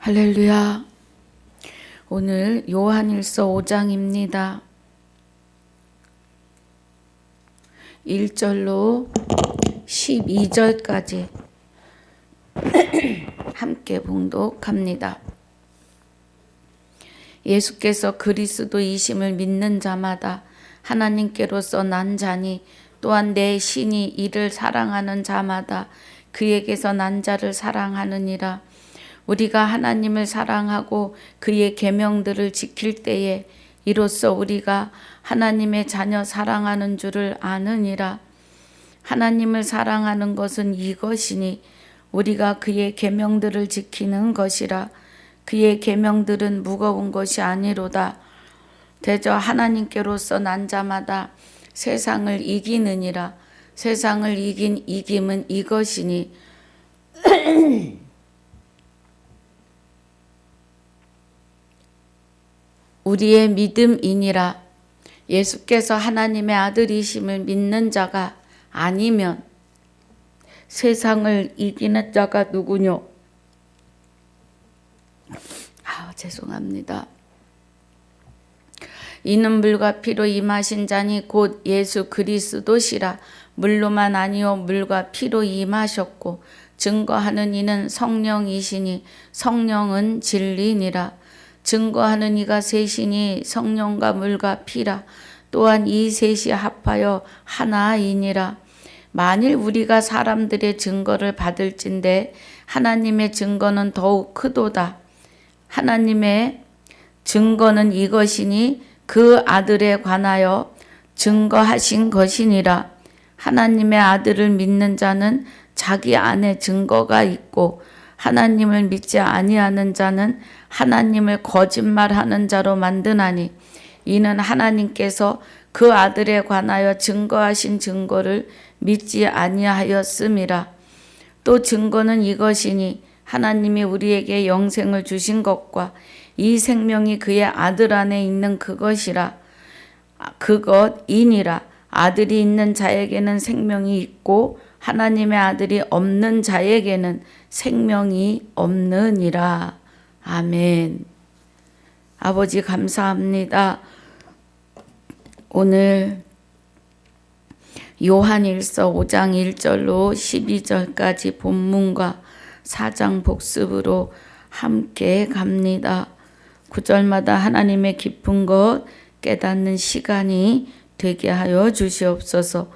할렐루야. 오늘 요한일서 5장입니다. 1절로 12절까지 함께 봉독합니다. 예수께서 그리스도이심을 믿는 자마다 하나님께로서 난 자니 또한 내 신이 이를 사랑하는 자마다 그에게서 난 자를 사랑하느니라. 우리가 하나님을 사랑하고 그의 계명들을 지킬 때에 이로써 우리가 하나님의 자녀 사랑하는 줄을 아느니라. 하나님을 사랑하는 것은 이것이니 우리가 그의 계명들을 지키는 것이라. 그의 계명들은 무거운 것이 아니로다. 대저 하나님께로서 난 자마다 세상을 이기느니라. 세상을 이긴 이김은 이것이니 우리의 믿음이니라. 예수께서 하나님의 아들이심을 믿는 자가 아니면 세상을 이기는 자가 누구뇨? 죄송합니다. 이는 물과 피로 임하신 자니 곧 예수 그리스도시라. 물로만 아니요 물과 피로 임하셨고 증거하는 이는 성령이시니 성령은 진리니라. 증거하는 이가 셋이니 성령과 물과 피라. 또한 이 셋이 합하여 하나이니라. 만일 우리가 사람들의 증거를 받을진대 하나님의 증거는 더욱 크도다. 하나님의 증거는 이것이니 그 아들에 관하여 증거하신 것이니라. 하나님의 아들을 믿는 자는 자기 안에 증거가 있고 하나님을 믿지 아니하는 자는 하나님을 거짓말하는 자로 만드나니 이는 하나님께서 그 아들에 관하여 증거하신 증거를 믿지 아니하였음이라. 또 증거는 이것이니 하나님이 우리에게 영생을 주신 것과 이 생명이 그의 아들 안에 있는 그것이라. 그것이니라. 아들이 있는 자에게는 생명이 있고 하나님의 아들이 없는 자에게는 생명이 없느니라. 아멘. 아버지 감사합니다. 오늘 요한일서 5장 1절로 12절까지 본문과 4장 복습으로 함께 갑니다. 9절마다 하나님의 깊은 것 깨닫는 시간이 되게 하여 주시옵소서.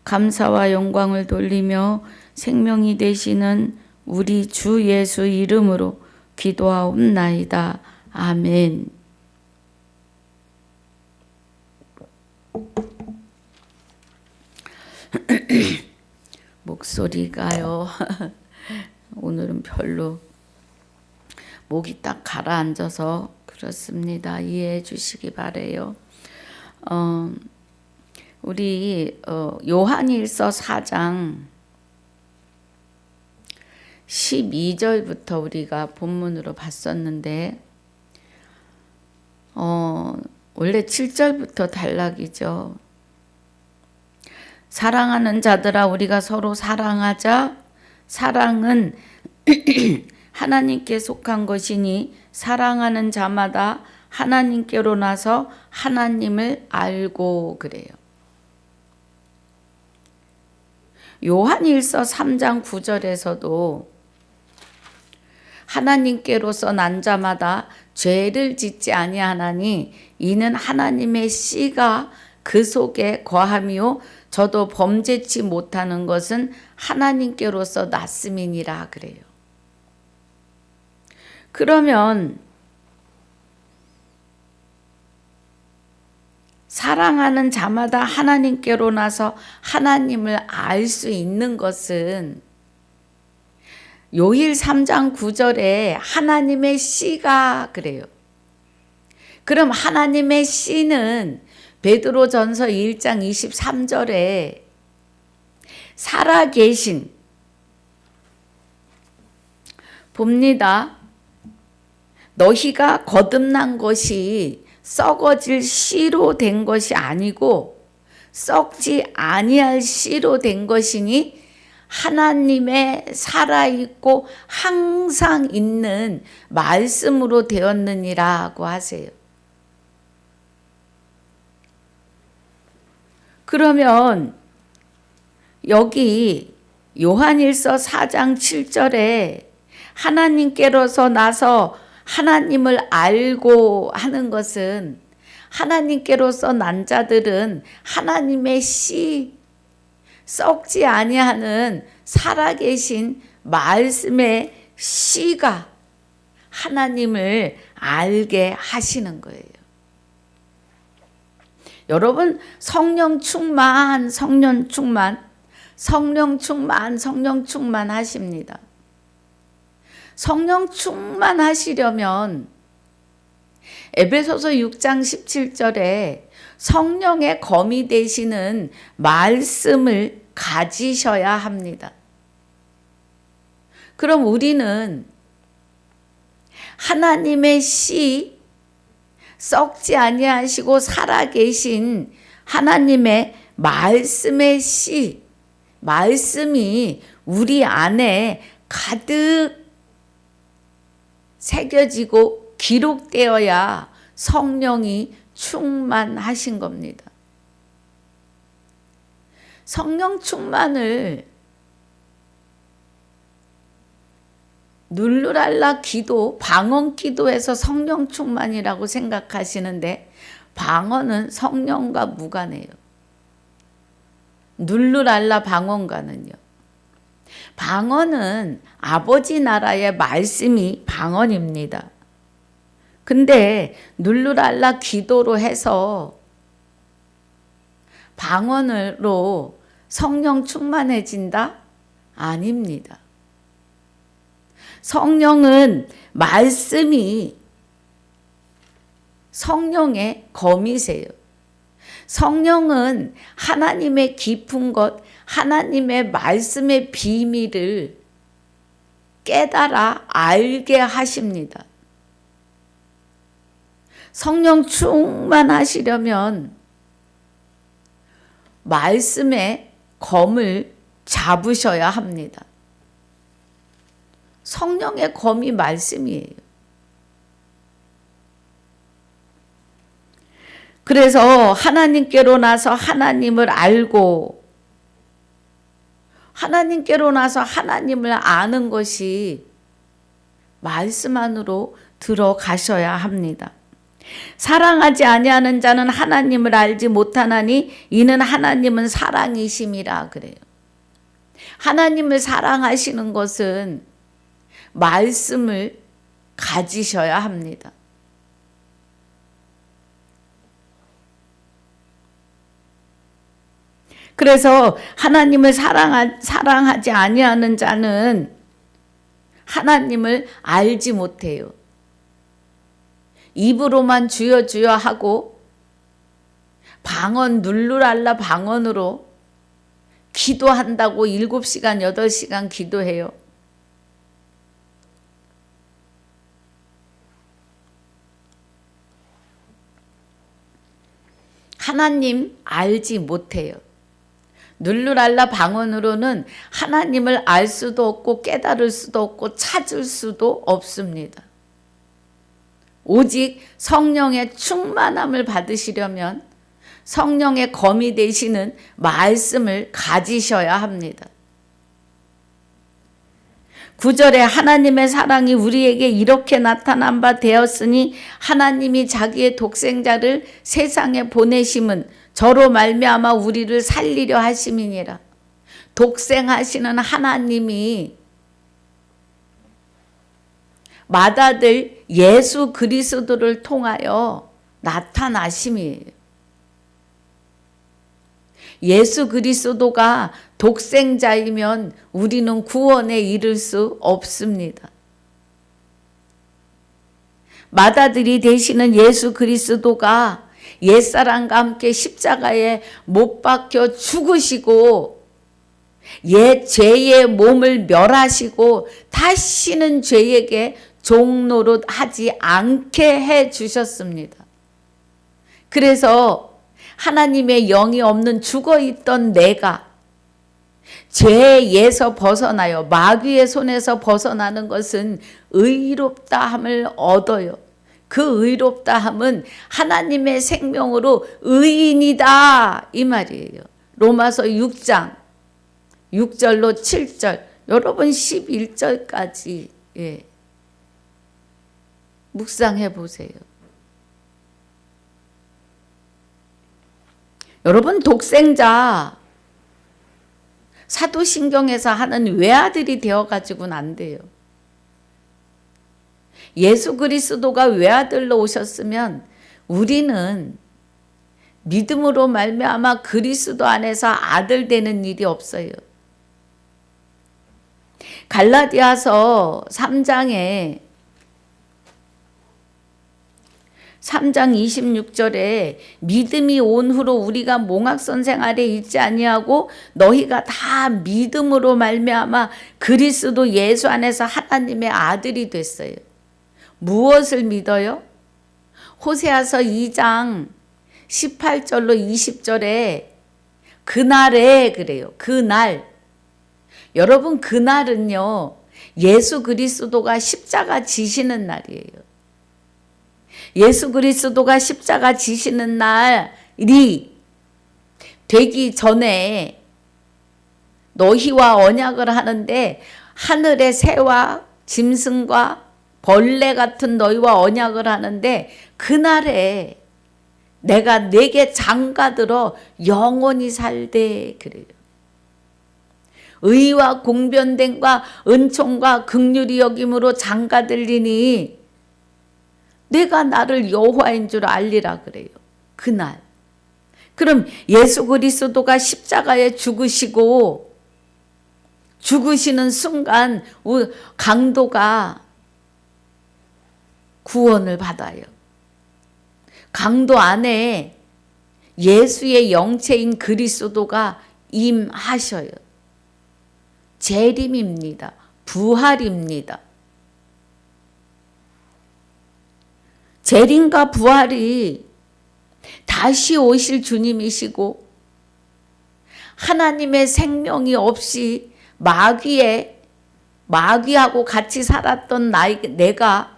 감사와 영광을 돌리며 생명이 되시는 우리 주 예수 이름으로 기도하옵나이다. 아멘. 목소리가요. 오늘은 별로 목이 딱 가라앉아서 그렇습니다. 이해해 주시기 바래요. 우리 요한일서 4장 12절부터 우리가 본문으로 봤었는데 원래 7절부터 단락이죠. 사랑하는 자들아 우리가 서로 사랑하자. 사랑은 하나님께 속한 것이니 사랑하는 자마다 하나님께로 나서 하나님을 알고 그래요. 요한일서 3장 9절에서도 하나님께로서 난 자마다 죄를 짓지 아니하나니 이는 하나님의 씨가 그 속에 거함이요 저도 범죄치 못하는 것은 하나님께로서 났음이니라 그래요. 그러면 사랑하는 자마다 하나님께로 나서 하나님을 알 수 있는 것은 요일 3장 9절에 하나님의 씨가 그래요. 그럼 하나님의 씨는 베드로전서 1장 23절에 살아계신 봅니다. 너희가 거듭난 것이 썩어질 씨로 된 것이 아니고 썩지 아니할 씨로 된 것이니 하나님의 살아있고 항상 있는 말씀으로 되었느니라고 하세요. 그러면 여기 요한일서 4장 7절에 하나님께로서 나서 하나님을 알고 하는 것은 하나님께로서 난 자들은 하나님의 씨 썩지 아니하는 살아계신 말씀의 씨가 하나님을 알게 하시는 거예요. 여러분 성령 충만, 성령 충만, 성령 충만, 성령 충만 하십니다. 성령 충만하시려면 에베소서 6장 17절에 성령의 검이 되시는 말씀을 가지셔야 합니다. 그럼 우리는 하나님의 씨, 썩지 아니하시고 살아계신 하나님의 말씀의 씨, 말씀이 우리 안에 가득 새겨지고 기록되어야 성령이 충만하신 겁니다. 성령 충만을 눌루랄라 기도, 방언 기도에서 성령 충만이라고 생각하시는데 방언은 성령과 무관해요. 눌루랄라 방언과는요. 방언은 아버지 나라의 말씀이 방언입니다. 근데 눌루랄라 기도로 해서 방언으로 성령 충만해진다? 아닙니다. 성령은 말씀이 성령의 검이세요. 성령은 하나님의 깊은 것, 하나님의 말씀의 비밀을 깨달아 알게 하십니다. 성령 충만하시려면 말씀의 검을 잡으셔야 합니다. 성령의 검이 말씀이에요. 그래서 하나님께로 나서 하나님을 알고 하나님께로 나서 하나님을 아는 것이 말씀 안으로 들어가셔야 합니다. 사랑하지 아니하는 자는 하나님을 알지 못하나니 이는 하나님은 사랑이심이라 그래요. 하나님을 사랑하시는 것은 말씀을 가지셔야 합니다. 그래서 하나님을 사랑하지 아니하는 자는 하나님을 알지 못해요. 입으로만 주여 주여 하고 방언 눌루랄라 방언으로 기도한다고 7시간 8시간 기도해요. 하나님 알지 못해요. 눌루랄라 방언으로는 하나님을 알 수도 없고 깨달을 수도 없고 찾을 수도 없습니다. 오직 성령의 충만함을 받으시려면 성령의 검이 되시는 말씀을 가지셔야 합니다. 9절에 하나님의 사랑이 우리에게 이렇게 나타난 바 되었으니 하나님이 자기의 독생자를 세상에 보내심은 저로 말미암아 우리를 살리려 하심이니라. 독생하시는 하나님이 맏아들 예수 그리스도를 통하여 나타나심이에요. 예수 그리스도가 독생자이면 우리는 구원에 이를 수 없습니다. 맏아들이 되시는 예수 그리스도가 옛사람과 함께 십자가에 못 박혀 죽으시고 옛 죄의 몸을 멸하시고 다시는 죄에게 종노릇하지 않게 해 주셨습니다. 그래서 하나님의 영이 없는 죽어있던 내가 죄에서 벗어나요. 마귀의 손에서 벗어나는 것은 의롭다함을 얻어요. 그 의롭다함은 하나님의 생명으로 의인이다 이 말이에요. 로마서 6장 6절로 7절, 여러분 11절까지 묵상해 보세요. 여러분 독생자 사도신경에서 하는 외아들이 되어가지고는 안 돼요. 예수 그리스도가 외아들로 오셨으면 우리는 믿음으로 말미암아 그리스도 안에서 아들 되는 일이 없어요. 갈라디아서 3장 26절에 믿음이 온 후로 우리가 몽학선생 아래 있지 아니하고 너희가 다 믿음으로 말미암아 그리스도 예수 안에서 하나님의 아들이 됐어요. 무엇을 믿어요? 호세아서 2장 18절로 20절에 그날에 그래요. 그날. 여러분 그날은요. 예수 그리스도가 십자가 지시는 날이에요. 예수 그리스도가 십자가 지시는 날이 되기 전에 너희와 언약을 하는데 하늘의 새와 짐승과 벌레 같은 너희와 언약을 하는데 그날에 내가 내게 장가들어 영원히 살되 그래요. 의와 공변됨과 은총과 긍휼히 여김으로 장가들리니 내가 나를 여호와인 줄 알리라 그래요. 그날. 그럼 예수 그리스도가 십자가에 죽으시고 죽으시는 순간 강도가 구원을 받아요. 강도 안에 예수의 영체인 그리스도가 임하셔요. 재림입니다. 부활입니다. 재림과 부활이 다시 오실 주님이시고 하나님의 생명이 없이 마귀하고 같이 살았던 내가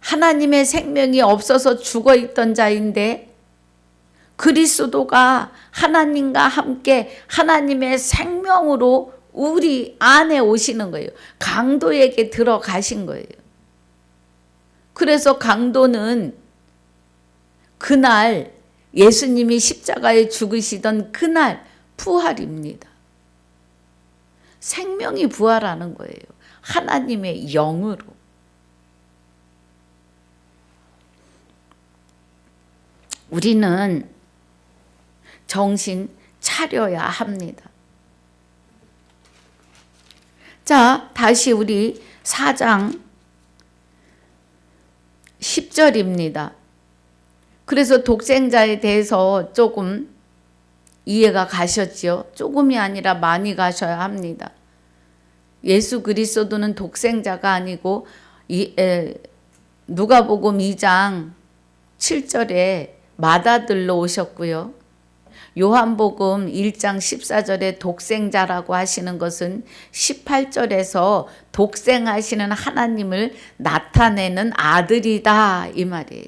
하나님의 생명이 없어서 죽어있던 자인데 그리스도가 하나님과 함께 하나님의 생명으로 우리 안에 오시는 거예요. 강도에게 들어가신 거예요. 그래서 강도는 그날 예수님이 십자가에 죽으시던 그날 부활입니다. 생명이 부활하는 거예요. 하나님의 영으로. 우리는 정신 차려야 합니다. 자, 다시 우리 4장 10절입니다. 그래서 독생자에 대해서 조금 이해가 가셨죠? 조금이 아니라 많이 가셔야 합니다. 예수 그리스도는 독생자가 아니고 누가복음 2장 7절에 맏아들로 오셨고요. 요한복음 1장 14절에 독생자라고 하시는 것은 18절에서 독생하시는 하나님을 나타내는 아들이다 이 말이에요.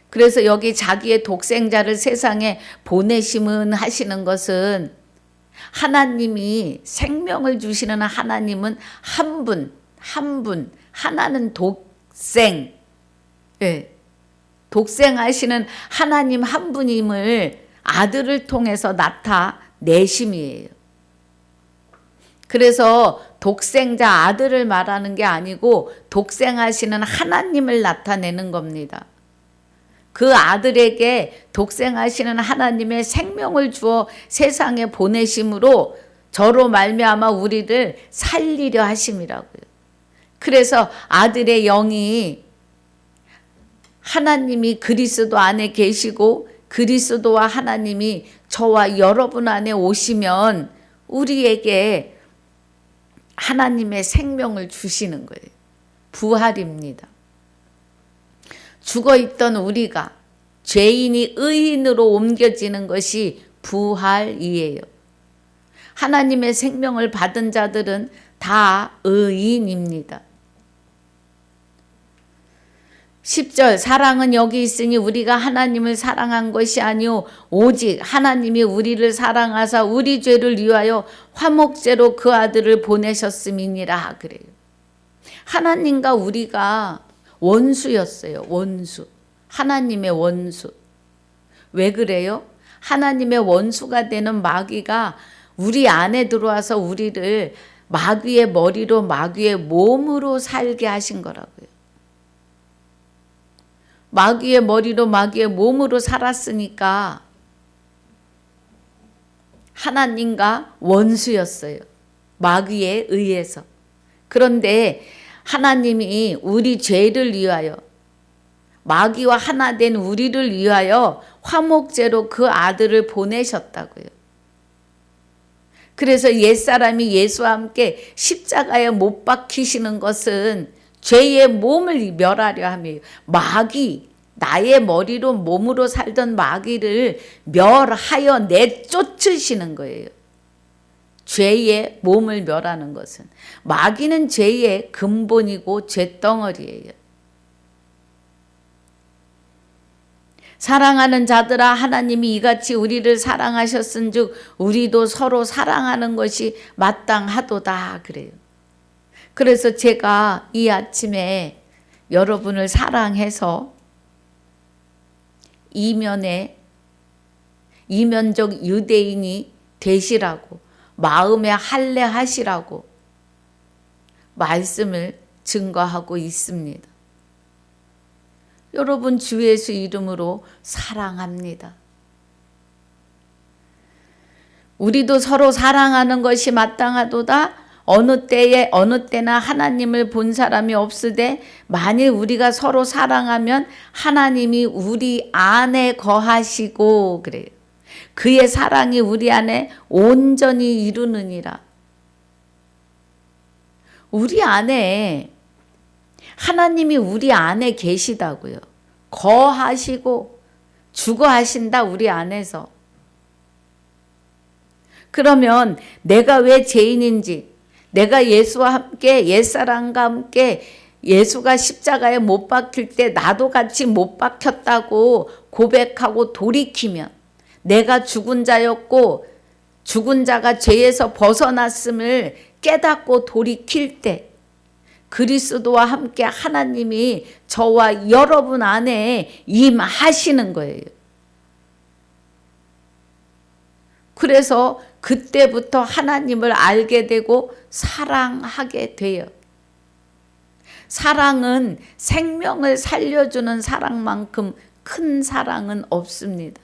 그래서 여기 자기의 독생자를 세상에 보내심은 하시는 것은 하나님이 생명을 주시는 하나님은 한 분, 하나는 독생, 독생하시는 하나님 한 분임을 아들을 통해서 나타내심이에요. 그래서 독생자 아들을 말하는 게 아니고 독생하시는 하나님을 나타내는 겁니다. 그 아들에게 독생하시는 하나님의 생명을 주어 세상에 보내심으로 저로 말미암아 우리를 살리려 하심이라고요. 그래서 아들의 영이 하나님이 그리스도 안에 계시고 그리스도와 하나님이 저와 여러분 안에 오시면 우리에게 하나님의 생명을 주시는 거예요. 부활입니다. 죽어있던 우리가 죄인이 의인으로 옮겨지는 것이 부활이에요. 하나님의 생명을 받은 자들은 다 의인입니다. 10절 사랑은 여기 있으니 우리가 하나님을 사랑한 것이 아니요 오직 하나님이 우리를 사랑하사 우리 죄를 위하여 화목제로 그 아들을 보내셨음이니라 그래요. 하나님과 우리가 원수였어요. 원수. 하나님의 원수. 왜 그래요? 하나님의 원수가 되는 마귀가 우리 안에 들어와서 우리를 마귀의 머리로 마귀의 몸으로 살게 하신 거라고요. 마귀의 머리로 마귀의 몸으로 살았으니까 하나님과 원수였어요. 마귀에 의해서. 그런데 하나님이 우리 죄를 위하여 마귀와 하나 된 우리를 위하여 화목제로 그 아들을 보내셨다고요. 그래서 옛사람이 예수와 함께 십자가에 못 박히시는 것은 죄의 몸을 멸하려 함이에요. 마귀, 나의 머리로 몸으로 살던 마귀를 멸하여 내쫓으시는 거예요. 죄의 몸을 멸하는 것은. 마귀는 죄의 근본이고 죄덩어리예요. 사랑하는 자들아 하나님이 이같이 우리를 사랑하셨은즉 우리도 서로 사랑하는 것이 마땅하도다 그래요. 그래서 제가 이 아침에 여러분을 사랑해서 이면적 유대인이 되시라고 마음에 할례하시라고 말씀을 증거하고 있습니다. 여러분 주 예수 이름으로 사랑합니다. 우리도 서로 사랑하는 것이 마땅하도다. 어느 때에 어느 때나 하나님을 본 사람이 없으되 만일 우리가 서로 사랑하면 하나님이 우리 안에 거하시고 그래요. 그의 사랑이 우리 안에 온전히 이루느니라. 우리 안에 하나님이 우리 안에 계시다고요. 거하시고 주거하신다 우리 안에서. 그러면 내가 왜 죄인인지 내가 예수와 함께 옛사람과 함께 예수가 십자가에 못 박힐 때 나도 같이 못 박혔다고 고백하고 돌이키면 내가 죽은 자였고 죽은 자가 죄에서 벗어났음을 깨닫고 돌이킬 때 그리스도와 함께 하나님이 저와 여러분 안에 임하시는 거예요. 그래서 그때부터 하나님을 알게 되고 사랑하게 돼요. 사랑은 생명을 살려주는 사랑만큼 큰 사랑은 없습니다.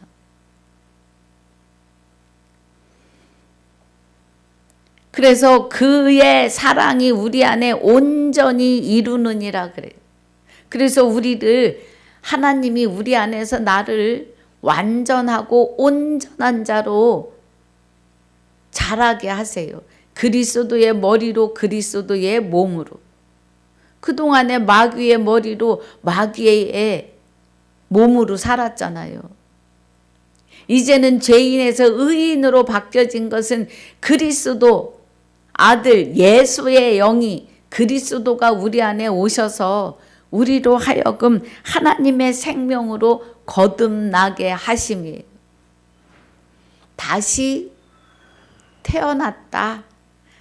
그래서 그의 사랑이 우리 안에 온전히 이루느니라 그래요. 그래서 우리를 하나님이 우리 안에서 나를 완전하고 온전한 자로 자라게 하세요. 그리스도의 머리로 그리스도의 몸으로. 그동안에 마귀의 머리로 마귀의 몸으로 살았잖아요. 이제는 죄인에서 의인으로 바뀌어진 것은 그리스도 아들 예수의 영이 그리스도가 우리 안에 오셔서 우리로 하여금 하나님의 생명으로 거듭나게 하심이에요. 다시 태어났다.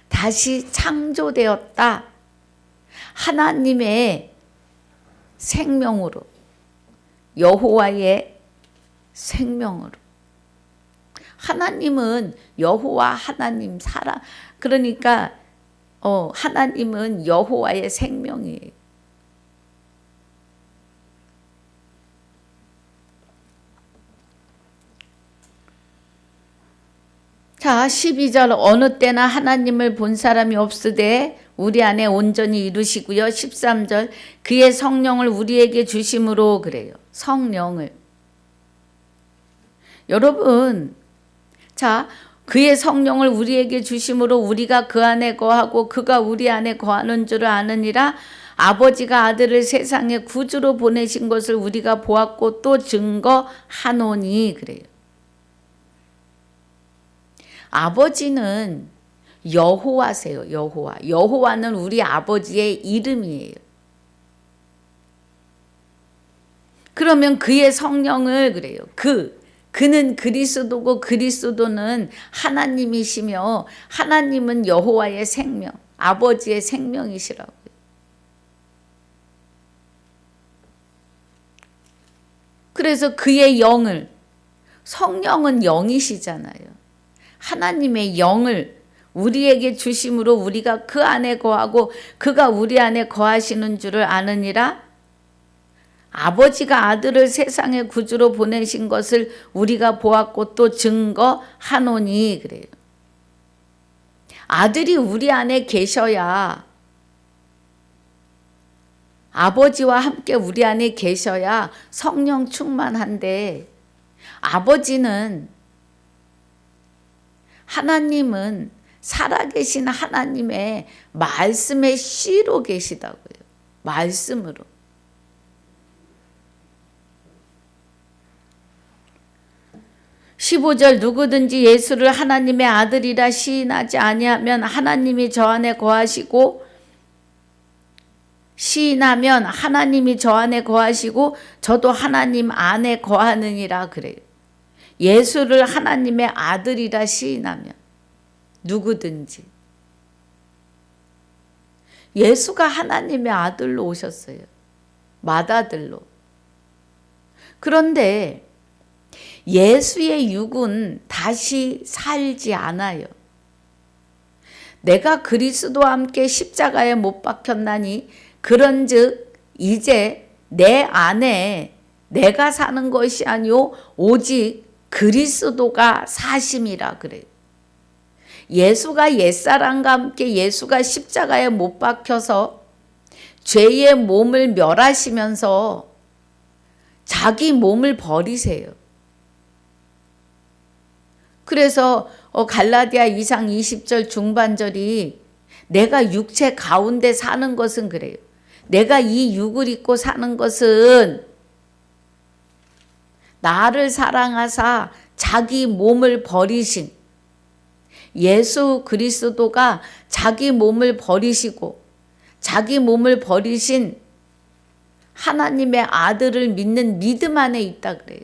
다시 창조되었다. 하나님의 생명으로, 여호와의 생명으로. 하나님은 여호와 하나님 사랑. 그러니까 하나님은 여호와의 생명이에요. 자, 12절 어느 때나 하나님을 본 사람이 없으되 우리 안에 온전히 이루시고요. 13절 그의 성령을 우리에게 주심으로 그래요. 성령을. 여러분, 자, 그의 성령을 우리에게 주심으로 우리가 그 안에 거하고 그가 우리 안에 거하는 줄을 아느니라. 아버지가 아들을 세상에 구주로 보내신 것을 우리가 보았고 또 증거하노니 그래요. 아버지는 여호와세요. 여호와. 여호와는 우리 아버지의 이름이에요. 그러면 그의 성령을 그래요. 그는 그리스도고 그리스도는 하나님이시며 하나님은 여호와의 생명, 아버지의 생명이시라고요. 그래서 그의 영을, 성령은 영이시잖아요. 하나님의 영을 우리에게 주심으로 우리가 그 안에 거하고 그가 우리 안에 거하시는 줄을 아느니라. 아버지가 아들을 세상의 구주로 보내신 것을 우리가 보았고 또 증거하노니 그래요. 아들이 우리 안에 계셔야, 아버지와 함께 우리 안에 계셔야 성령 충만한데, 하나님은 살아계신 하나님의 말씀의 씨로 계시다고요. 말씀으로. (15절) 누구든지 예수를 하나님의 아들이라 시인하지 아니하면 하나님이 저 안에 거하시고, 시인하면 하나님이 저 안에 거하시고 저도 하나님 안에 거하느니라 그래요. 예수를 하나님의 아들이라 시인하면, 누구든지. 예수가 하나님의 아들로 오셨어요. 맏아들로. 그런데 예수의 육은 다시 살지 않아요. 내가 그리스도와 함께 십자가에 못 박혔나니 그런즉 이제 내 안에 내가 사는 것이 아니요 오직 그리스도가 사심이라 그래요. 예수가 옛사람과 함께 예수가 십자가에 못 박혀서 죄의 몸을 멸하시면서 자기 몸을 버리세요. 그래서 갈라디아 2장 20절 중반절이 내가 육체 가운데 사는 것은 그래요. 내가 이 육을 입고 사는 것은 나를 사랑하사 자기 몸을 버리신 예수 그리스도가 자기 몸을 버리시고 자기 몸을 버리신 하나님의 아들을 믿는 믿음 안에 있다 그래요.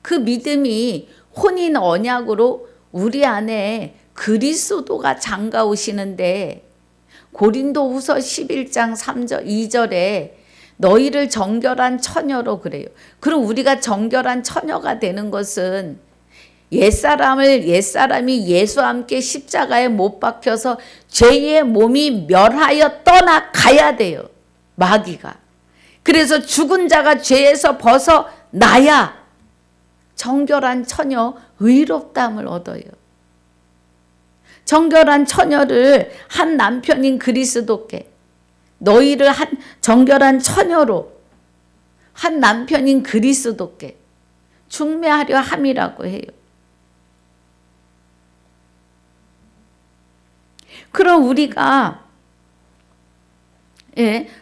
그 믿음이 혼인 언약으로 우리 안에 그리스도가 장가오시는데, 고린도후서 11장 3절 2절에 너희를 정결한 처녀로 그래요. 그럼 우리가 정결한 처녀가 되는 것은 옛사람이 예수와 함께 십자가에 못 박혀서 죄의 몸이 멸하여 떠나가야 돼요. 마귀가. 그래서 죽은 자가 죄에서 벗어나야 정결한 처녀 의롭다함을 얻어요. 정결한 처녀를 한 남편인 그리스도께, 너희를 한 정결한 처녀로 한 남편인 그리스도께 중매하려 함이라고 해요. 그럼 우리가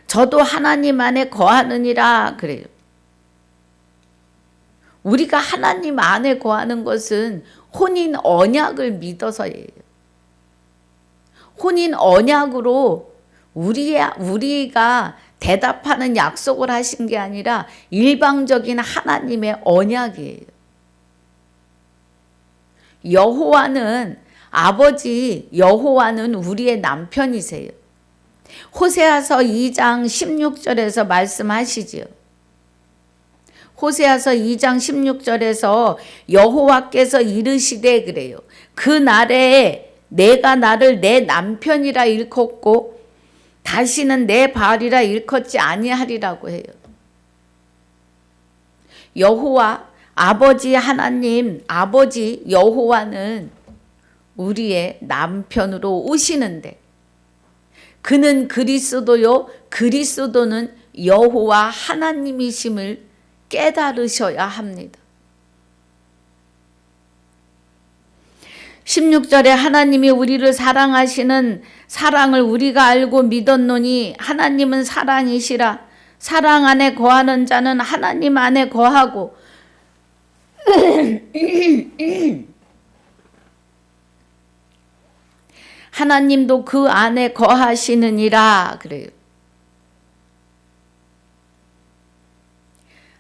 저도 하나님 안에 거하느니라 그래요. 우리가 하나님 안에 거하는 것은 혼인 언약을 믿어서예요. 혼인 언약으로 우리가 대답하는 약속을 하신 게 아니라 일방적인 하나님의 언약이에요. 여호와는 우리의 남편이세요. 호세아서 2장 16절에서 말씀하시지요. 호세아서 2장 16절에서 여호와께서 이르시되 그래요. 그 날에 내가 나를 내 남편이라 일컫고 다시는 내 바알이라 일컫지 아니하리라고 해요. 여호와 아버지 하나님, 아버지 여호와는 우리의 남편으로 오시는데, 그는 그리스도요 그리스도는 여호와 하나님이심을 깨달으셔야 합니다. 16절에 하나님이 우리를 사랑하시는 사랑을 우리가 알고 믿었노니 하나님은 사랑이시라. 사랑 안에 거하는 자는 하나님 안에 거하고 하나님도 그 안에 거하시느니라 그래요.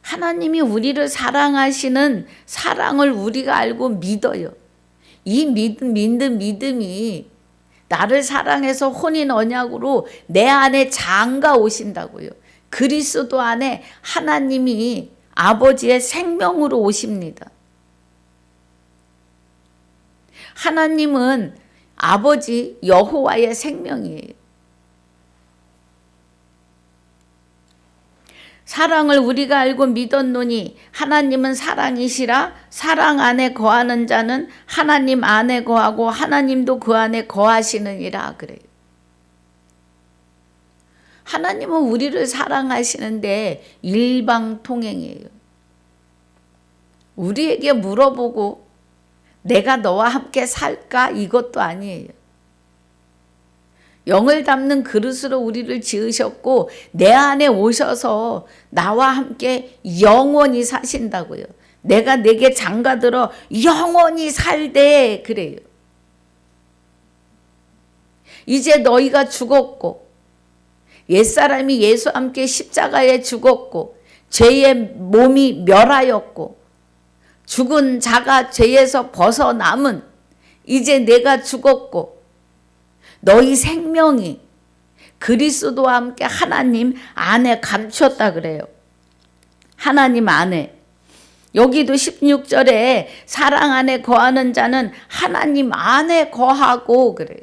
하나님이 우리를 사랑하시는 사랑을 우리가 알고 믿어요. 이 믿는 믿음이 나를 사랑해서 혼인 언약으로 내 안에 장가 오신다고요. 그리스도 안에 하나님이 아버지의 생명으로 오십니다. 하나님은 아버지 여호와의 생명이에요. 사랑을 우리가 알고 믿었노니 하나님은 사랑이시라. 사랑 안에 거하는 자는 하나님 안에 거하고 하나님도 그 안에 거하시느니라 그래요. 하나님은 우리를 사랑하시는데 일방통행이에요. 우리에게 물어보고 내가 너와 함께 살까? 이것도 아니에요. 영을 담는 그릇으로 우리를 지으셨고 내 안에 오셔서 나와 함께 영원히 사신다고요. 내가 내게 장가들어 영원히 살되 그래요. 이제 너희가 죽었고 옛사람이 예수와 함께 십자가에 죽었고 죄의 몸이 멸하였고 죽은 자가 죄에서 벗어남은 이제 내가 죽었고 너희 생명이 그리스도와 함께 하나님 안에 감췄다 그래요. 하나님 안에. 여기도 16절에 사랑 안에 거하는 자는 하나님 안에 거하고 그래요.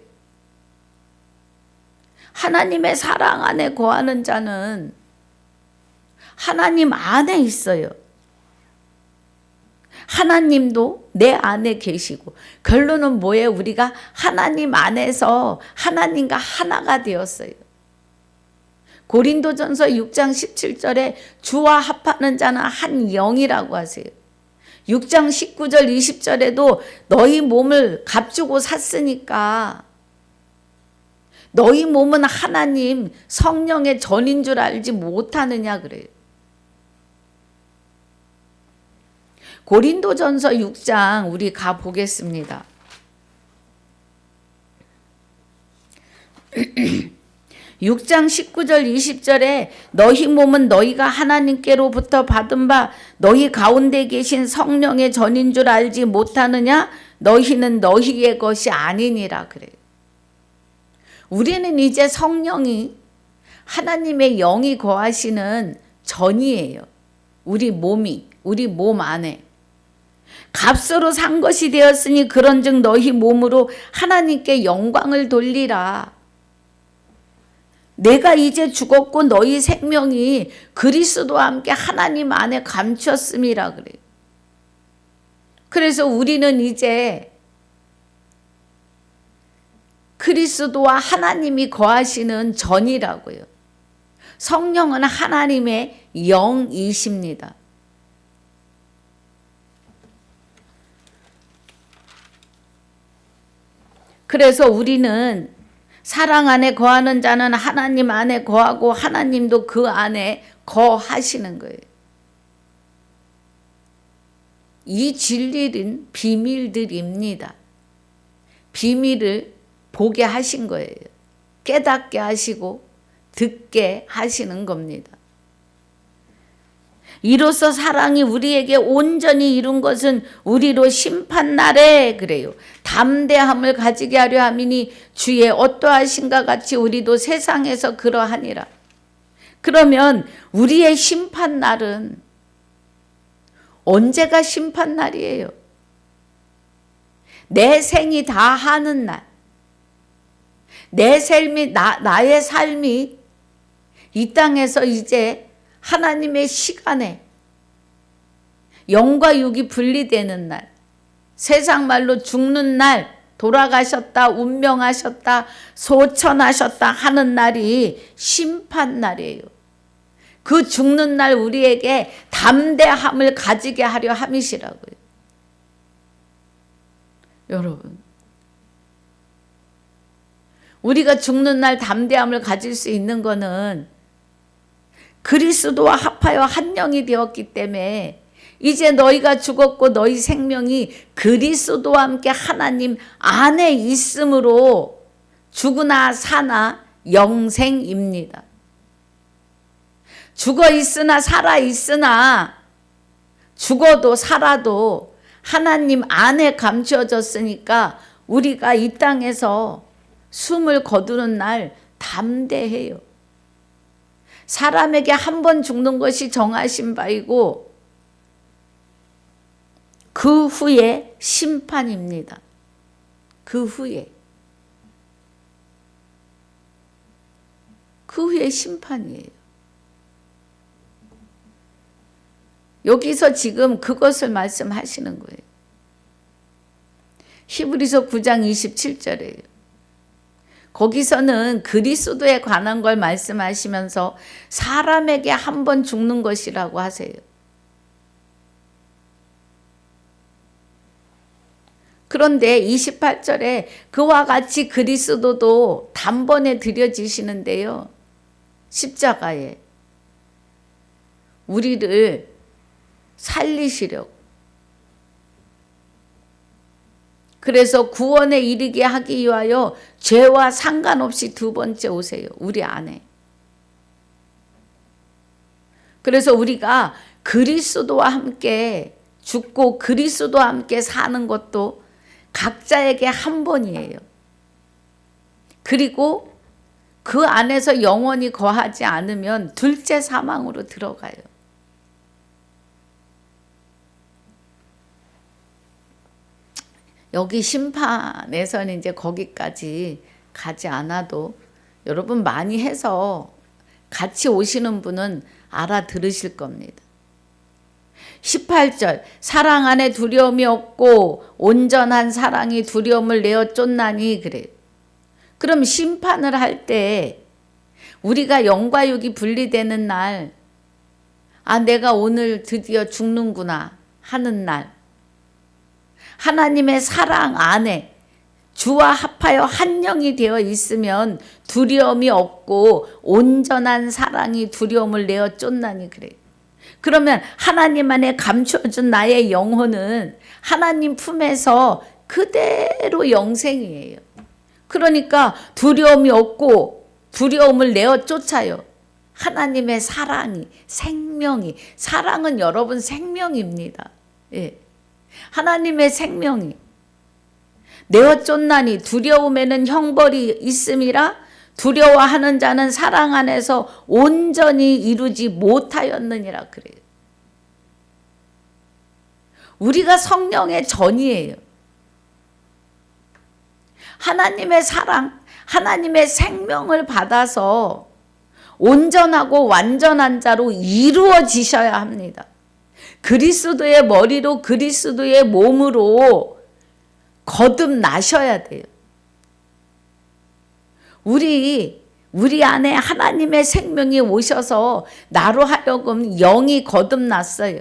하나님의 사랑 안에 거하는 자는 하나님 안에 있어요. 하나님도 내 안에 계시고 결론은 뭐예요? 우리가 하나님 안에서 하나님과 하나가 되었어요. 고린도전서 6장 17절에 주와 합하는 자는 한 영이라고 하세요. 6장 19절 20절에도 너희 몸을 값주고 샀으니까 너희 몸은 하나님 성령의 전인 줄 알지 못하느냐 그래요. 고린도전서 6장 우리 가보겠습니다. 6장 19절 20절에 너희 몸은 너희가 하나님께로부터 받은 바 너희 가운데 계신 성령의 전인 줄 알지 못하느냐? 너희는 너희의 것이 아니니라 그래요. 우리는 이제 성령이 하나님의 영이 거하시는 전이에요. 우리 몸이, 우리 몸 안에. 값으로 산 것이 되었으니 그런즉 너희 몸으로 하나님께 영광을 돌리라. 내가 이제 죽었고 너희 생명이 그리스도와 함께 하나님 안에 감췄음이라 그래요. 그래서 우리는 이제 그리스도와 하나님이 거하시는 전이라고요. 성령은 하나님의 영이십니다. 그래서 우리는 사랑 안에 거하는 자는 하나님 안에 거하고 하나님도 그 안에 거하시는 거예요. 이 진리는 비밀들입니다. 비밀을 보게 하신 거예요. 깨닫게 하시고 듣게 하시는 겁니다. 이로써 사랑이 우리에게 온전히 이룬 것은 우리로 심판날에 그래요. 담대함을 가지게 하려 함이니 주의 어떠하신가 같이 우리도 세상에서 그러하니라. 그러면 우리의 심판날은 언제가 심판날이에요? 내 생이 다 하는 날. 내 삶이 나의 삶이 이 땅에서 이제 하나님의 시간에 영과 육이 분리되는 날, 세상 말로 죽는 날, 돌아가셨다, 운명하셨다, 소천하셨다 하는 날이 심판날이에요. 그 죽는 날 우리에게 담대함을 가지게 하려 함이시라고요. 여러분, 우리가 죽는 날 담대함을 가질 수 있는 거는 그리스도와 합하여 한 영이 되었기 때문에 이제 너희가 죽었고 너희 생명이 그리스도와 함께 하나님 안에 있으므로 죽으나 사나 영생입니다. 죽어 있으나 살아 있으나 죽어도 살아도 하나님 안에 감추어졌으니까 우리가 이 땅에서 숨을 거두는 날 담대해요. 사람에게 한 번 죽는 것이 정하신 바이고 그 후에 심판입니다. 그 후에 심판이에요. 여기서 지금 그것을 말씀하시는 거예요. 히브리서 9장 27절이에요. 거기서는 그리스도에 관한 걸 말씀하시면서 사람에게 한 번 죽는 것이라고 하세요. 그런데 28절에 그와 같이 그리스도도 단번에 드려지시는데요. 십자가에 우리를 살리시려고. 그래서 구원에 이르게 하기 위하여 죄와 상관없이 두 번째 오세요. 우리 안에. 그래서 우리가 그리스도와 함께 죽고 그리스도와 함께 사는 것도 각자에게 한 번이에요. 그리고 그 안에서 영원히 거하지 않으면 둘째 사망으로 들어가요. 여기 심판에서는 이제 거기까지 가지 않아도 여러분 많이 해서 같이 오시는 분은 알아들으실 겁니다. 18절 사랑 안에 두려움이 없고 온전한 사랑이 두려움을 내어 쫓나니 그래요. 그럼 심판을 할 때 우리가 영과 육이 분리되는 날, 아 내가 오늘 드디어 죽는구나 하는 날, 하나님의 사랑 안에 주와 합하여 한 영이 되어 있으면 두려움이 없고 온전한 사랑이 두려움을 내어 쫓나니 그래요. 그러면 하나님 안에 감춰준 나의 영혼은 하나님 품에서 그대로 영생이에요. 그러니까 두려움이 없고 두려움을 내어 쫓아요. 하나님의 사랑이, 생명이, 사랑은 여러분 생명입니다. 예. 하나님의 생명이 내어 쫓나니 두려움에는 형벌이 있음이라 두려워하는 자는 사랑 안에서 온전히 이루지 못하였느니라 그래요. 우리가 성령의 전이에요. 하나님의 사랑, 하나님의 생명을 받아서 온전하고 완전한 자로 이루어지셔야 합니다. 그리스도의 머리로 그리스도의 몸으로 거듭나셔야 돼요. 우리 안에 하나님의 생명이 오셔서 나로 하여금 영이 거듭났어요.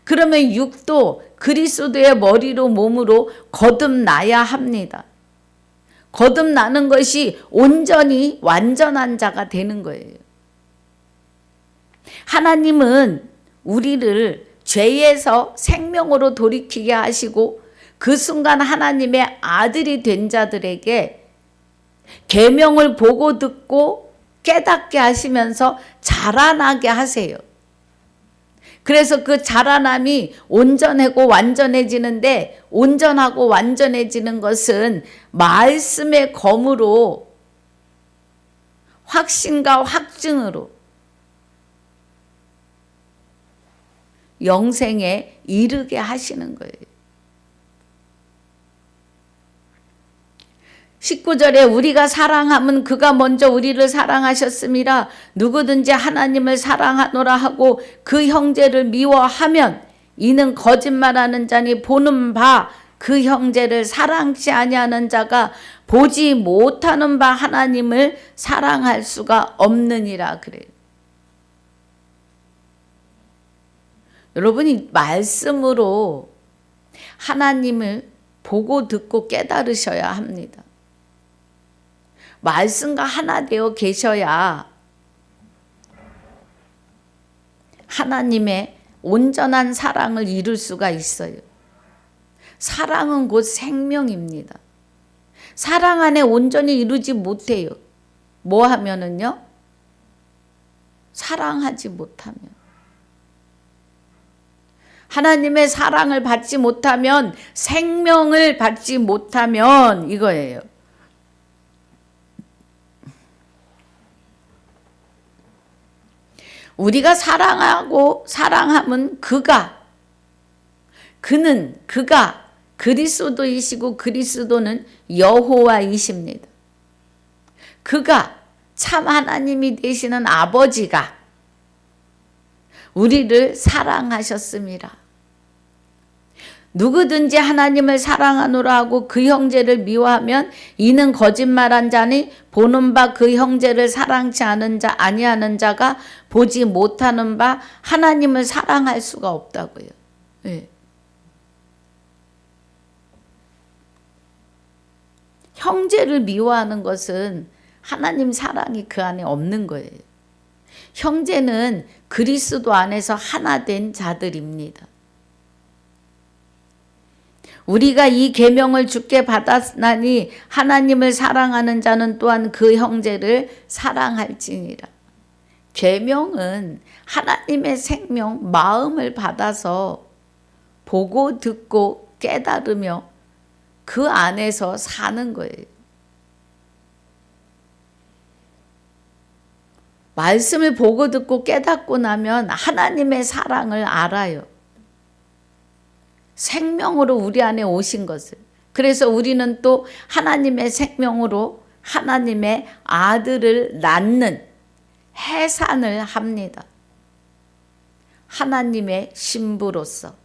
그러면 육도 그리스도의 머리로 몸으로 거듭나야 합니다. 거듭나는 것이 온전히 완전한 자가 되는 거예요. 하나님은 우리를 죄에서 생명으로 돌이키게 하시고 그 순간 하나님의 아들이 된 자들에게 계명을 보고 듣고 깨닫게 하시면서 자라나게 하세요. 그래서 그 자라남이 온전하고 완전해지는데 온전하고 완전해지는 것은 말씀의 검으로 확신과 확증으로 영생에 이르게 하시는 거예요. 19절에 우리가 사랑함은 그가 먼저 우리를 사랑하셨음이라 누구든지 하나님을 사랑하노라 하고 그 형제를 미워하면 이는 거짓말하는 자니 보는 바 그 형제를 사랑치 아니하는 자가 보지 못하는 바 하나님을 사랑할 수가 없느니라 그래요. 여러분이 말씀으로 하나님을 보고 듣고 깨달으셔야 합니다. 말씀과 하나 되어 계셔야 하나님의 온전한 사랑을 이룰 수가 있어요. 사랑은 곧 생명입니다. 사랑 안에 온전히 이루지 못해요. 뭐 하면은요? 사랑하지 못하면. 하나님의 사랑을 받지 못하면, 생명을 받지 못하면 이거예요. 우리가 사랑하고 사랑함은 그가 그리스도이시고 그리스도는 여호와이십니다. 그가 참 하나님이 되시는 아버지가 우리를 사랑하셨습니다. 누구든지 하나님을 사랑하노라 하고 그 형제를 미워하면 이는 거짓말한 자니 보는 바 그 형제를 사랑치 아니하는 자가 보지 못하는 바 하나님을 사랑할 수가 없다고요. 네. 형제를 미워하는 것은 하나님 사랑이 그 안에 없는 거예요. 형제는 그리스도 안에서 하나 된 자들입니다. 우리가 이 계명을 주께 받았나니 하나님을 사랑하는 자는 또한 그 형제를 사랑할지니라. 계명은 하나님의 생명, 마음을 받아서 보고 듣고 깨달으며 그 안에서 사는 거예요. 말씀을 보고 듣고 깨닫고 나면 하나님의 사랑을 알아요. 생명으로 우리 안에 오신 것을. 그래서 우리는 또 하나님의 생명으로 하나님의 아들을 낳는 해산을 합니다. 하나님의 신부로서.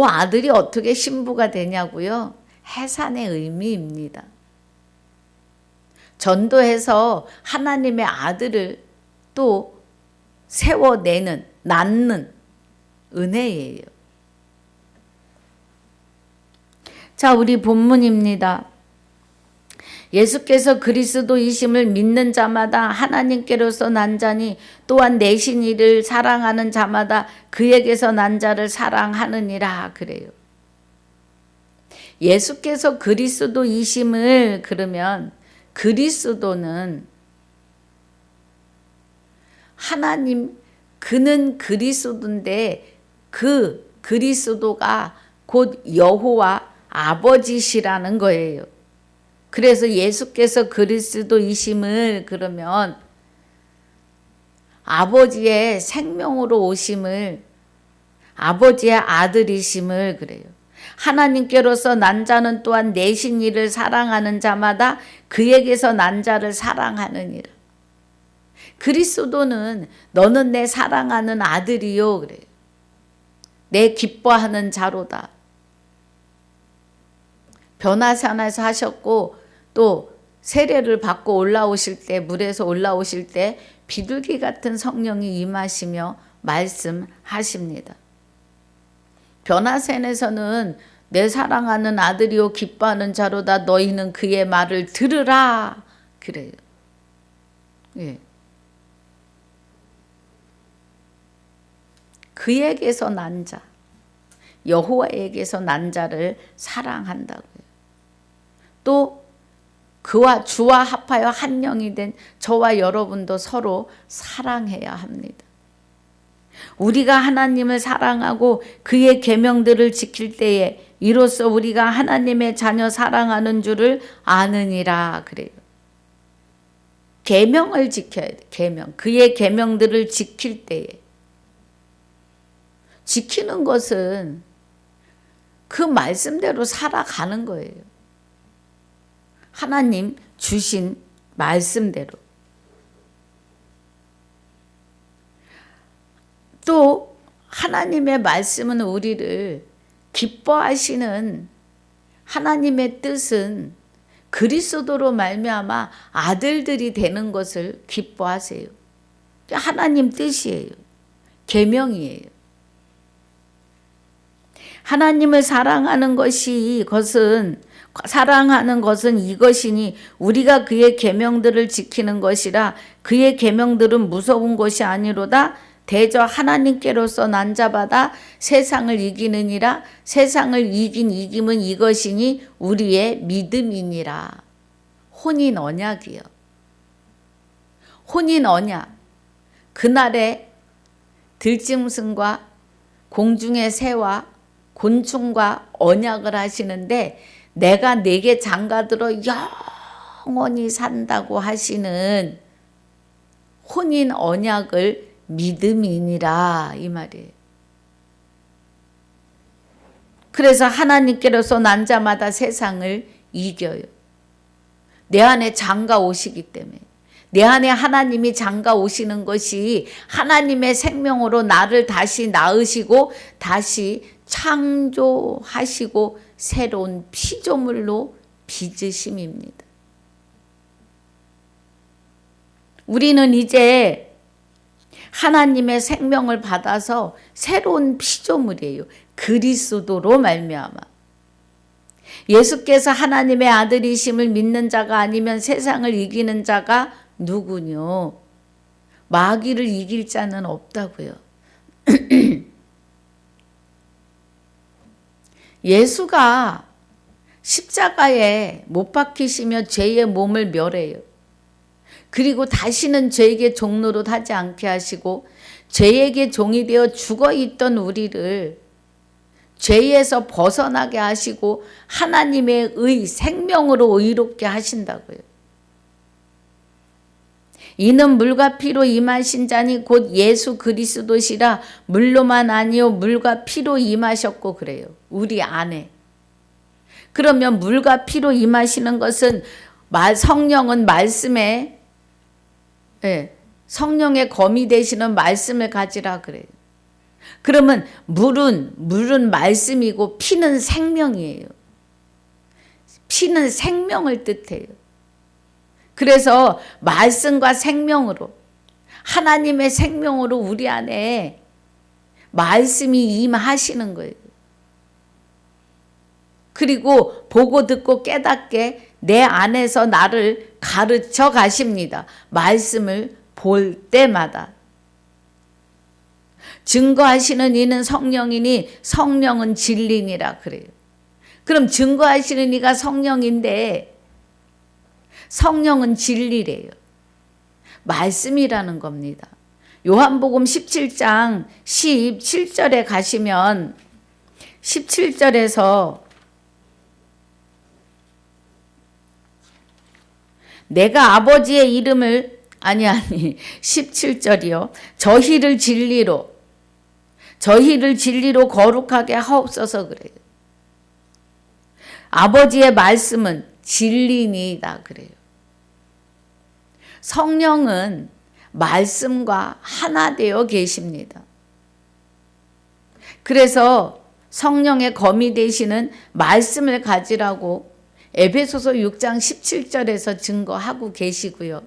아들이 어떻게 신부가 되냐고요? 해산의 의미입니다. 전도해서 하나님의 아들을 또 세워내는, 낳는 은혜예요. 자, 우리 본문입니다. 예수께서 그리스도이심을 믿는 자마다 하나님께로서 난 자니 또한 내신 이를 사랑하는 자마다 그에게서 난 자를 사랑하느니라 그래요. 예수께서 그리스도이심을 그러면 그리스도는 하나님, 그는 그리스도인데 그 그리스도가 곧 여호와 아버지시라는 거예요. 그래서 예수께서 그리스도이심을 그러면 아버지의 생명으로 오심을, 아버지의 아들이심을 그래요. 하나님께로서 난 자는 또한 내신 이를 사랑하는 자마다 그에게서 난 자를 사랑하느니라. 그리스도는 너는 내 사랑하는 아들이요 그래요. 내 기뻐하는 자로다. 변화산에서 하셨고 또 세례를 받고 올라오실 때, 물에서 올라오실 때 비둘기 같은 성령이 임하시며 말씀하십니다. 변화산에서는 내 사랑하는 아들이요 기뻐하는 자로다. 너희는 그의 말을 들으라 그래요. 예. 그에게서 난 자, 여호와에게서 난 자를 사랑한다고요. 또 그와 주와 합하여 한 영이 된 저와 여러분도 서로 사랑해야 합니다. 우리가 하나님을 사랑하고 그의 계명들을 지킬 때에 이로써 우리가 하나님의 자녀 사랑하는 줄을 아느니라 그래요. 계명을 지켜야 돼. 계명. 그의 계명들을 지킬 때에. 지키는 것은 그 말씀대로 살아가는 거예요. 하나님 주신 말씀대로. 또 하나님의 말씀은 우리를 기뻐하시는 하나님의 뜻은 그리스도로 말미암아 아들들이 되는 것을 기뻐하세요. 하나님 뜻이에요. 계명이에요. 하나님을 사랑하는 것은 이것이니 우리가 그의 계명들을 지키는 것이라. 그의 계명들은 무서운 것이 아니로다. 대저 하나님께로서 난자받아 세상을 이기느니라. 세상을 이긴 이김은 이것이니 우리의 믿음이니라. 혼인 언약이요. 혼인 언약. 그날에 들짐승과 공중의 새와 곤충과 언약을 하시는데 내가 네게 장가들어 영원히 산다고 하시는 혼인 언약을 믿음이니라 이 말이에요. 그래서 하나님께로서 난 자마다 세상을 이겨요. 내 안에 장가 오시기 때문에. 내 안에 하나님이 장가 오시는 것이 하나님의 생명으로 나를 다시 낳으시고 다시 창조하시고 새로운 피조물로 빚으심입니다. 우리는 이제 하나님의 생명을 받아서 새로운 피조물이에요. 그리스도로 말미암아. 예수께서 하나님의 아들이심을 믿는 자가 아니면 세상을 이기는 자가 누구뇨? 마귀를 이길 자는 없다고요. 예수가 십자가에 못 박히시며 죄의 몸을 멸해요. 그리고 다시는 죄에게 종노릇 하지 않게 하시고 죄에게 종이 되어 죽어 있던 우리를 죄에서 벗어나게 하시고 하나님의 생명으로 의롭게 하신다고요. 이는 물과 피로 임하신 자니 곧 예수 그리스도시라. 물로만 아니요 물과 피로 임하셨고 그래요. 우리 안에. 그러면 물과 피로 임하시는 것은 성령은 말씀에 성령의 검이 되시는 말씀을 가지라 그래요. 그러면 물은 말씀이고 피는 생명이에요. 피는 생명을 뜻해요. 그래서 말씀과 생명으로 하나님의 생명으로 우리 안에 말씀이 임하시는 거예요. 그리고 보고 듣고 깨닫게 내 안에서 나를 가르쳐 가십니다. 말씀을 볼 때마다. 증거하시는 이는 성령이니 성령은 진리니라 그래요. 그럼 증거하시는 이가 성령인데 성령은 진리래요. 말씀이라는 겁니다. 요한복음 17장 17절에 가시면 17절에서 내가 아버지의 이름을 17절이요. 저희를 진리로 거룩하게 하옵소서 그래요. 아버지의 말씀은 진리니이다 그래요. 성령은 말씀과 하나 되어 계십니다. 그래서 성령의 검이 되시는 말씀을 가지라고 에베소서 6장 17절에서 증거하고 계시고요.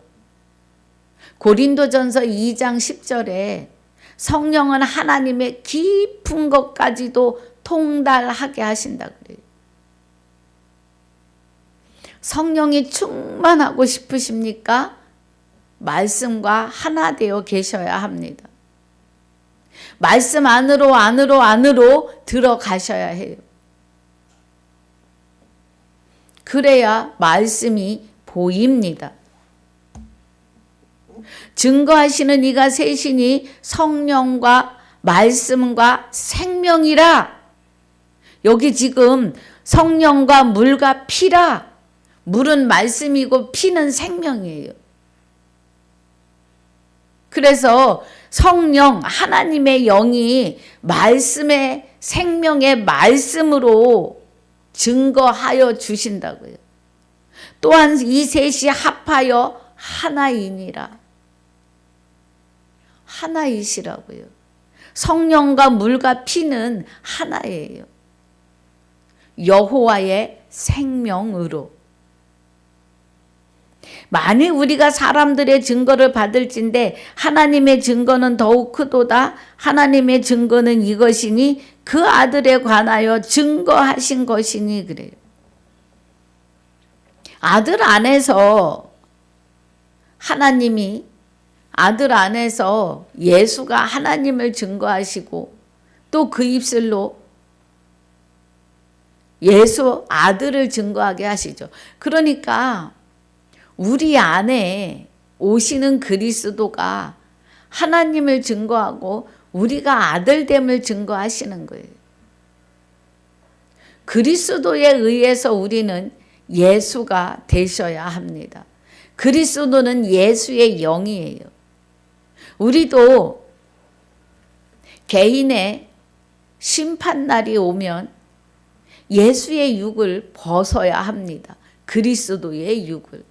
고린도전서 2장 10절에 성령은 하나님의 깊은 것까지도 통달하게 하신다 그래요. 성령이 충만하고 싶으십니까? 말씀과 하나 되어 계셔야 합니다. 말씀 안으로 들어가셔야 해요. 그래야 말씀이 보입니다. 증거하시는 이가 셋이니 성령과 말씀과 생명이라. 여기 지금 성령과 물과 피라. 물은 말씀이고 피는 생명이에요. 그래서 성령 하나님의 영이 말씀의 생명의 말씀으로 증거하여 주신다고요. 또한 이 셋이 합하여 하나이니라. 하나이시라고요. 성령과 물과 피는 하나예요. 여호와의 생명으로. 만일 우리가 사람들의 증거를 받을진대 하나님의 증거는 더욱 크도다. 하나님의 증거는 이것이니 그 아들에 관하여 증거하신 것이니 그래요. 아들 안에서 하나님이 아들 안에서 예수가 하나님을 증거하시고 또 그 입술로 예수 아들을 증거하게 하시죠. 그러니까 우리 안에 오시는 그리스도가 하나님을 증거하고 우리가 아들됨을 증거하시는 거예요. 그리스도에 의해서 우리는 예수가 되셔야 합니다. 그리스도는 예수의 영이에요. 우리도 개인의 심판날이 오면 예수의 육을 벗어야 합니다. 그리스도의 육을.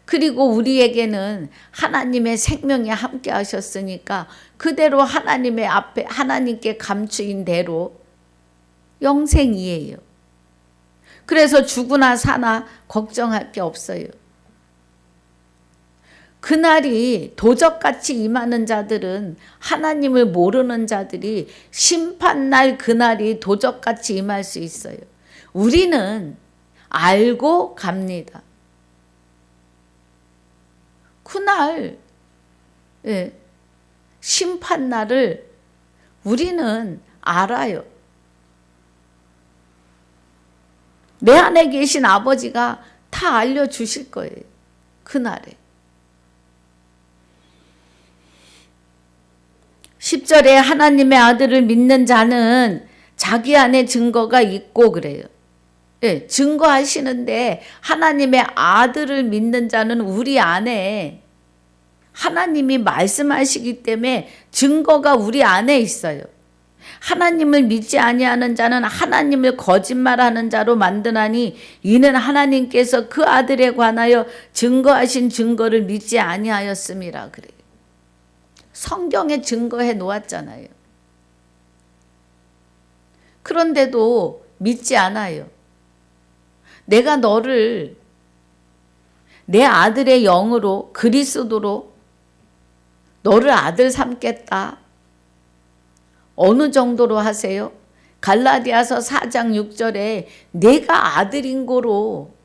그리고 우리에게는 하나님의 생명이 함께 하셨으니까 그대로 하나님의 앞에 하나님께 감추인 대로 영생이에요. 그래서 죽으나 사나 걱정할 게 없어요. 그날이 도적같이 임하는 자들은 하나님을 모르는 자들이 심판날 그날이 도적같이 임할 수 있어요. 우리는 알고 갑니다. 그날 심판날을 우리는 알아요. 내 안에 계신 아버지가 다 알려주실 거예요. 그날에. 10절에 하나님의 아들을 믿는 자는 자기 안에 증거가 있고 그래요. 예, 증거하시는데 하나님의 아들을 믿는 자는 우리 안에 하나님이 말씀하시기 때문에 증거가 우리 안에 있어요. 하나님을 믿지 아니하는 자는 하나님을 거짓말하는 자로 만드나니 이는 하나님께서 그 아들에 관하여 증거하신 증거를 믿지 아니하였음이라 그래요. 성경에 증거해 놓았잖아요. 그런데도 믿지 않아요. 내가 너를 내 아들의 영으로 그리스도로 너를 아들 삼겠다. 어느 정도로 하세요? 갈라디아서 4장 6절에 내가 아들인 고로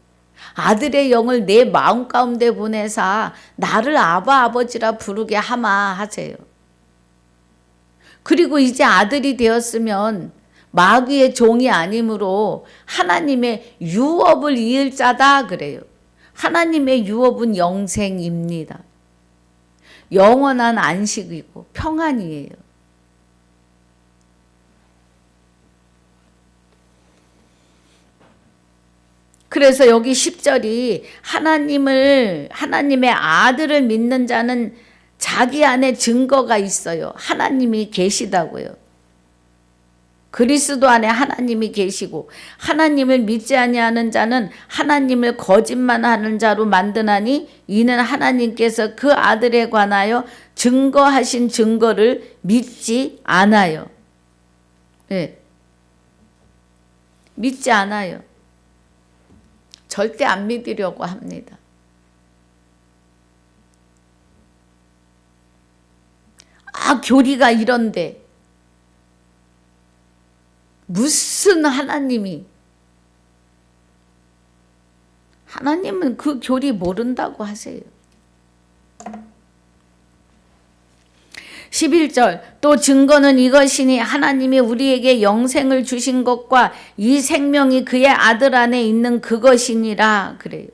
아들의 영을 내 마음 가운데 보내사 나를 아바 아버지라 부르게 하마 하세요. 그리고 이제 아들이 되었으면 마귀의 종이 아니므로 하나님의 유업을 이을 자다 그래요. 하나님의 유업은 영생입니다. 영원한 안식이고 평안이에요. 그래서 여기 10절이 하나님의 아들을 믿는 자는 자기 안에 증거가 있어요. 하나님이 계시다고요. 그리스도 안에 하나님이 계시고 하나님을 믿지 아니하는 자는 하나님을 거짓말하는 자로 만드나니 이는 하나님께서 그 아들에 관하여 증거하신 증거를 믿지 않아요. 네. 믿지 않아요. 절대 안 믿으려고 합니다. 교리가 이런데 무슨 하나님은 그 교리 모른다고 하세요. 11절 또 증거는 이것이니 하나님이 우리에게 영생을 주신 것과 이 생명이 그의 아들 안에 있는 그것이니라 그래요.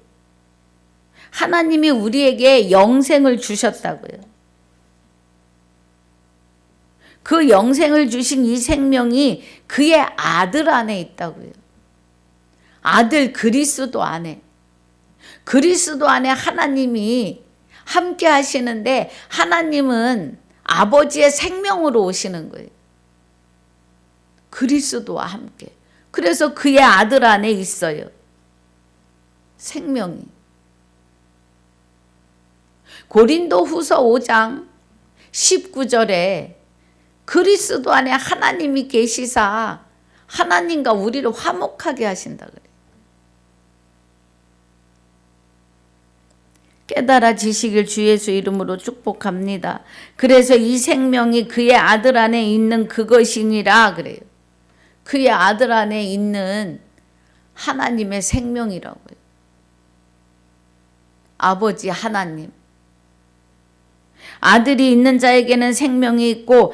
하나님이 우리에게 영생을 주셨다고요. 그 영생을 주신 이 생명이 그의 아들 안에 있다고요. 아들 그리스도 안에. 그리스도 안에 하나님이 함께 하시는데 하나님은 아버지의 생명으로 오시는 거예요. 그리스도와 함께. 그래서 그의 아들 안에 있어요. 생명이. 고린도후서 5장 19절에 그리스도 안에 하나님이 계시사 하나님과 우리를 화목하게 하신다 그래요. 깨달아지시길 주 예수 이름으로 축복합니다. 그래서 이 생명이 그의 아들 안에 있는 그것이니라 그래요. 그의 아들 안에 있는 하나님의 생명이라고요. 아버지 하나님. 아들이 있는 자에게는 생명이 있고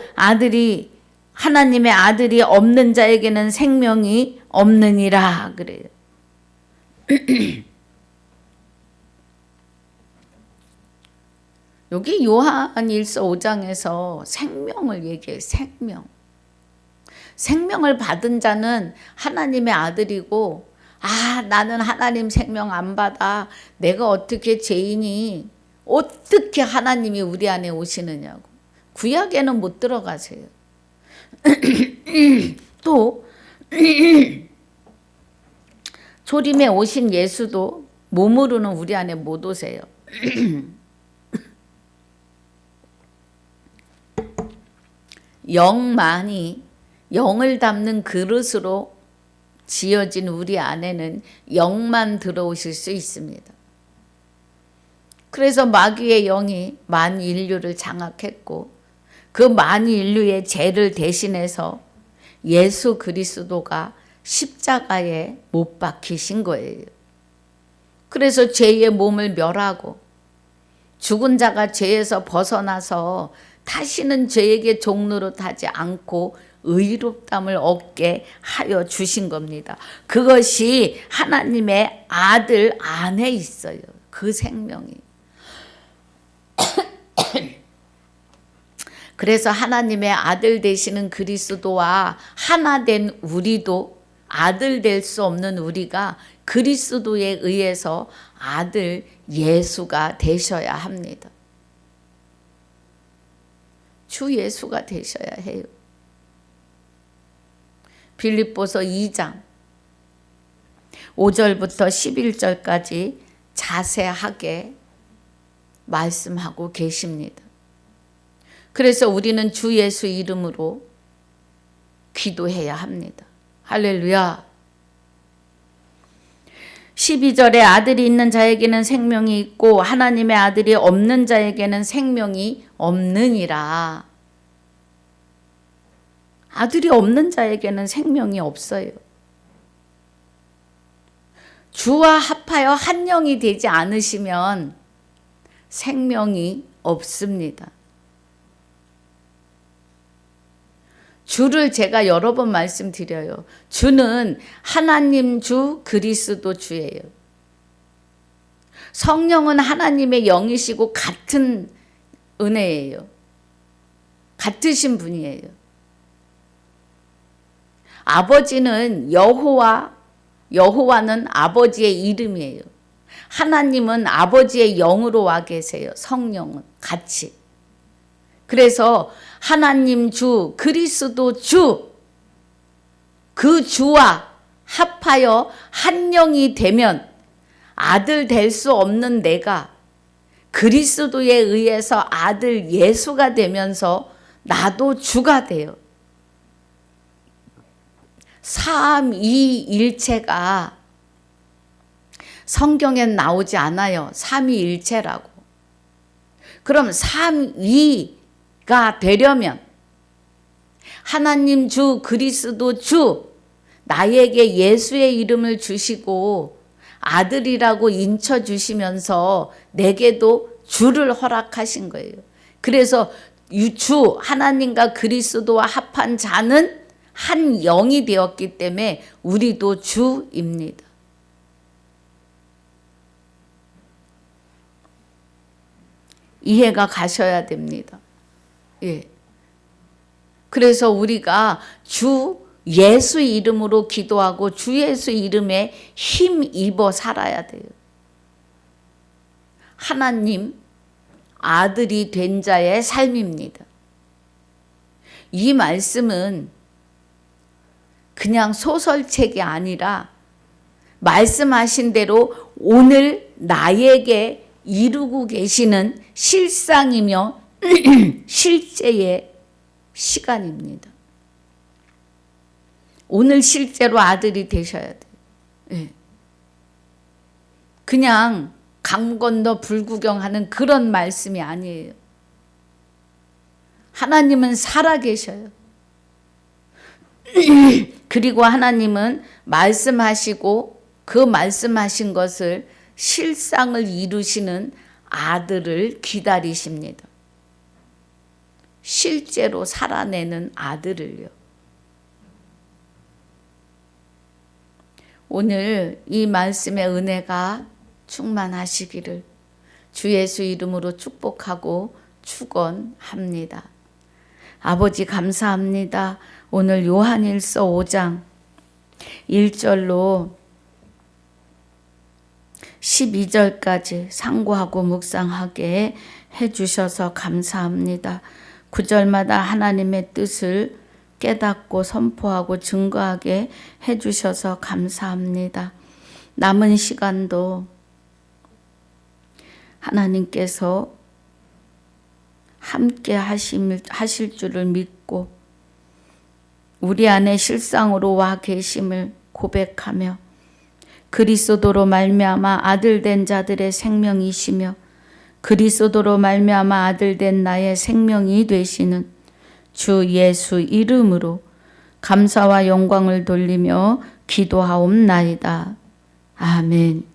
하나님의 아들이 없는 자에게는 생명이 없느니라 그래요. 여기 요한일서 5장에서 생명을 얘기해요. 생명을 받은 자는 하나님의 아들이고, 나는 하나님 생명 안 받아. 내가 어떻게 죄인이, 어떻게 하나님이 우리 안에 오시느냐고. 구약에는 못 들어가세요. 또 초림에 오신 예수도 몸으로는 우리 안에 못 오세요. 영만이 영을 담는 그릇으로 지어진 우리 안에는 영만 들어오실 수 있습니다. 그래서 마귀의 영이 만인류를 장악했고 그 만인류의 죄를 대신해서 예수 그리스도가 십자가에 못 박히신 거예요. 그래서 죄의 몸을 멸하고 죽은 자가 죄에서 벗어나서 다시는 죄에게 종노릇하지 않고 의롭담을 얻게 하여 주신 겁니다. 그것이 하나님의 아들 안에 있어요. 그 생명이. 그래서 하나님의 아들 되시는 그리스도와 하나 된 우리도 아들 될 수 없는 우리가 그리스도에 의해서 아들 예수가 되셔야 합니다. 주 예수가 되셔야 해요. 빌립보서 2장 5절부터 11절까지 자세하게 말씀하고 계십니다. 그래서 우리는 주 예수 이름으로 기도해야 합니다. 할렐루야. 12절에 아들이 있는 자에게는 생명이 있고 하나님의 아들이 없는 자에게는 생명이 없느니라. 아들이 없는 자에게는 생명이 없어요. 주와 합하여 한 영이 되지 않으시면 생명이 없습니다. 주를 제가 여러 번 말씀드려요. 주는 하나님 주 그리스도 주예요. 성령은 하나님의 영이시고 같은 은혜예요. 같으신 분이에요. 아버지는 여호와는 아버지의 이름이에요. 하나님은 아버지의 영으로 와 계세요. 성령은 같이. 그래서 하나님 주 그리스도 주 그 주와 합하여 한 영이 되면 아들 될 수 없는 내가 그리스도에 의해서 아들 예수가 되면서 나도 주가 돼요. 삼위일체가 성경엔 나오지 않아요. 삼위일체라고. 그럼 삼위가 되려면 하나님 주 그리스도 주 나에게 예수의 이름을 주시고 아들이라고 인쳐 주시면서 내게도 주를 허락하신 거예요. 그래서 주 하나님과 그리스도와 합한 자는 한 영이 되었기 때문에 우리도 주입니다. 이해가 가셔야 됩니다. 예. 그래서 우리가 주 예수 이름으로 기도하고 주 예수 이름에 힘입어 살아야 돼요. 하나님 아들이 된 자의 삶입니다. 이 말씀은 그냥 소설책이 아니라 말씀하신 대로 오늘 나에게 이루고 계시는 실상이며 실제의 시간입니다. 오늘 실제로 아들이 되셔야 돼요. 네. 그냥 강 건너 불구경하는 그런 말씀이 아니에요. 하나님은 살아계셔요. 그리고 하나님은 말씀하시고 그 말씀하신 것을 실상을 이루시는 아들을 기다리십니다. 실제로 살아내는 아들을요. 오늘 이 말씀의 은혜가 충만하시기를 주 예수 이름으로 축복하고 축원합니다. 아버지 감사합니다. 오늘 요한일서 5장 1절로 12절까지 상고하고 묵상하게 해주셔서 감사합니다. 9절마다 하나님의 뜻을 깨닫고 선포하고 증거하게 해주셔서 감사합니다. 남은 시간도 하나님께서 함께 하실 줄을 믿고 우리 안에 실상으로 와 계심을 고백하며 그리스도로 말미암아 아들된 자들의 생명이시며 그리스도로 말미암아 아들된 나의 생명이 되시는 주 예수 이름으로 감사와 영광을 돌리며 기도하옵나이다. 아멘.